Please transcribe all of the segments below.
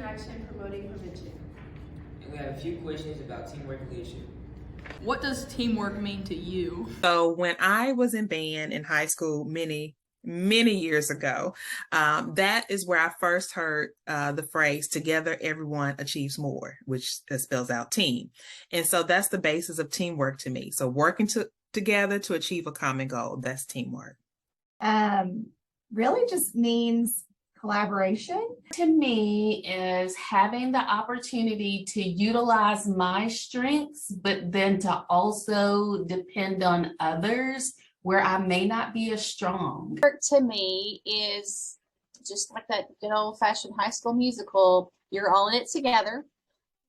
action promoting prevention. And we have a few questions about teamwork and leadership. What does teamwork mean to you? So when I was in band in high school many years ago, that is where I first heard the phrase "together everyone achieves more," which spells out team. And so that's the basis of teamwork to me. So working together to achieve a common goal, that's teamwork. Really just means collaboration. To me is having the opportunity to utilize my strengths, but then to also depend on others where I may not be as strong. Work to me is just like that good old-fashioned high school musical. You're all in it together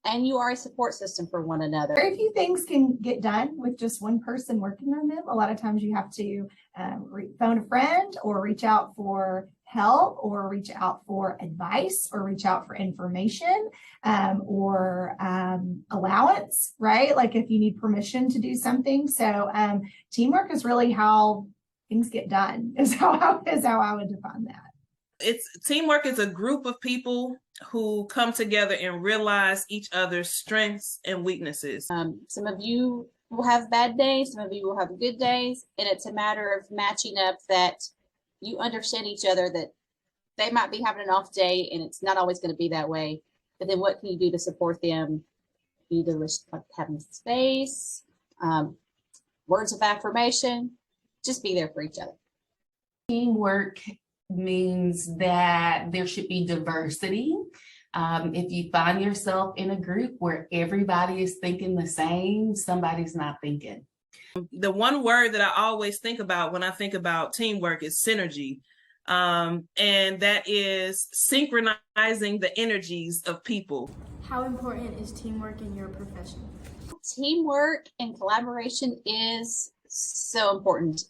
and you are a support system for one another. Very few things can get done with just one person working on them. A lot of times you have to phone a friend or reach out for help or reach out for advice or reach out for information or allowance, right? Like if you need permission to do something. So teamwork is really how things get done is how I would define that. Teamwork is a group of people who come together and realize each other's strengths and weaknesses. Some of you will have bad days, some of you will have good days, and it's a matter of matching up that you understand each other, that they might be having an off day and it's not always going to be that way. But then what can you do to support them? Either like having space, words of affirmation, just be there for each other. Teamwork means that there should be diversity. If you find yourself in a group where everybody is thinking the same, somebody's not thinking. The one word that I always think about when I think about teamwork is synergy. And that is synchronizing the energies of people. How important is teamwork in your profession? Teamwork and collaboration is so important.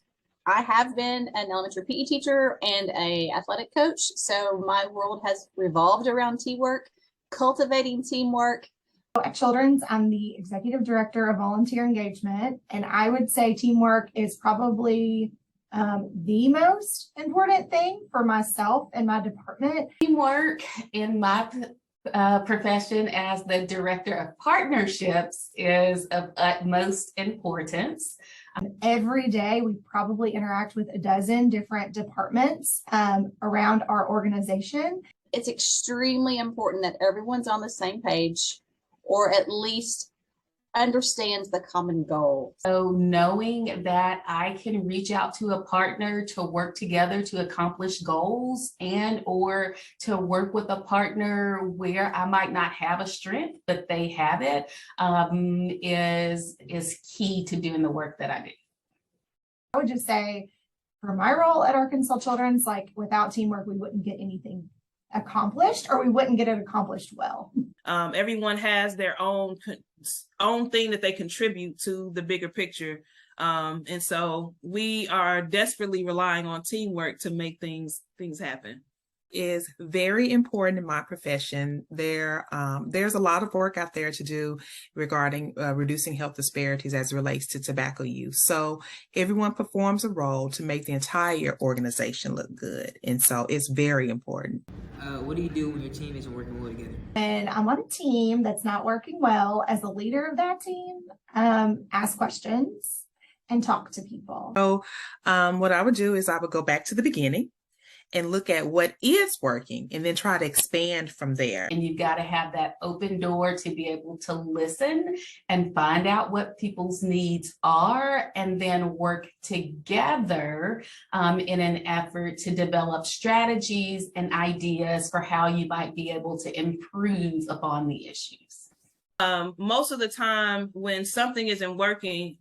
I have been an elementary PE teacher and an athletic coach, so my world has revolved around teamwork, cultivating teamwork. At Children's, I'm the executive director of volunteer engagement, and I would say teamwork is probably the most important thing for myself and my department. Teamwork in my profession as the director of partnerships is of utmost importance. Every day, we probably interact with a dozen different departments around our organization. It's extremely important that everyone's on the same page or at least understands the common goal. So knowing that I can reach out to a partner to work together to accomplish goals and or to work with a partner where I might not have a strength, but they have it, is key to doing the work that I do. I would just say for my role at Arkansas Children's, like without teamwork, we wouldn't get anything accomplished or we wouldn't get it accomplished well. Everyone has their own thing that they contribute to the bigger picture. And so we are desperately relying on teamwork to make things happen. Is very important in my profession. There's a lot of work out there to do regarding reducing health disparities as it relates to tobacco use. So everyone performs a role to make the entire organization look good. And so it's very important. What do you do when your team isn't working well together? And I'm on a team that's not working well. As the leader of that team, ask questions and talk to people. So what I would do is I would go back to the beginning and look at what is working and then try to expand from there. And you've got to have that open door to be able to listen and find out what people's needs are and then work together in an effort to develop strategies and ideas for how you might be able to improve upon the issues. Most of the time when something isn't working,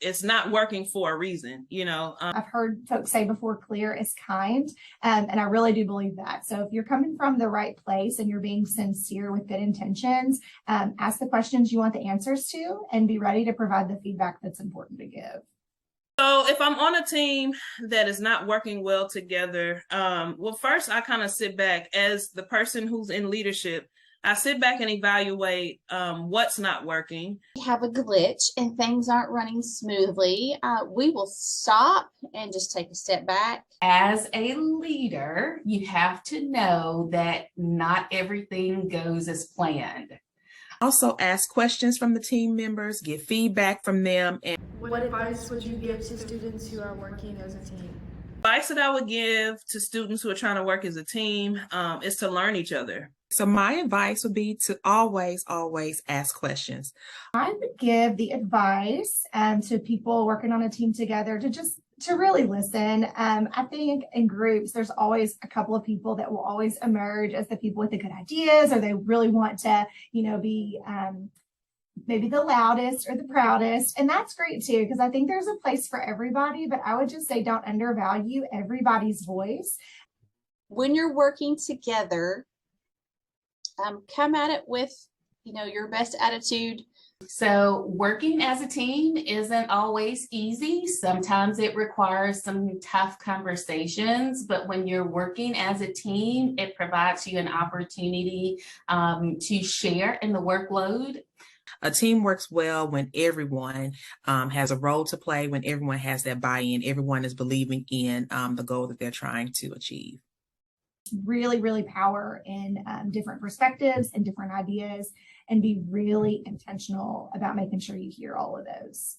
it's not working for a reason, you know. I've heard folks say before, clear is kind, and I really do believe that. So if you're coming from the right place and you're being sincere with good intentions, ask the questions you want the answers to and be ready to provide the feedback that's important to give. So if I'm on a team that is not working well together, well, first I kind of sit back as the person who's in leadership. I sit back and evaluate what's not working. We have a glitch and things aren't running smoothly. We will stop and just take a step back. As a leader, you have to know that not everything goes as planned. Also ask questions from the team members, get feedback from them. And What advice would you give to students who are working as a team? advice that I would give to students who are trying to work as a team is to learn each other. So my advice would be to always ask questions. I would give the advice to people working on a team together to really listen. I think in groups, there's always a couple of people that will always emerge as the people with the good ideas, or they really want to, be maybe the loudest or the proudest. And that's great too, because I think there's a place for everybody, but I would just say don't undervalue everybody's voice. When you're working together, come at it with, your best attitude. So working as a team isn't always easy. Sometimes it requires some tough conversations, but when you're working as a team, it provides you an opportunity to share in the workload. A team works well when everyone has a role to play, when everyone has that buy-in, everyone is believing in the goal that they're trying to achieve. Really, really power in different perspectives and different ideas, and be really intentional about making sure you hear all of those.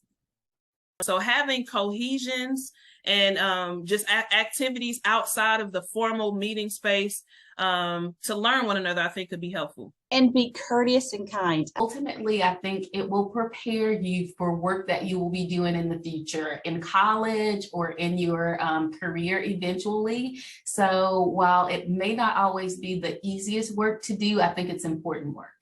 So having cohesions and just activities outside of the formal meeting space to learn one another, I think could be helpful. And be courteous and kind. Ultimately, I think it will prepare you for work that you will be doing in the future, in college or in your career eventually. So while it may not always be the easiest work to do, I think it's important work.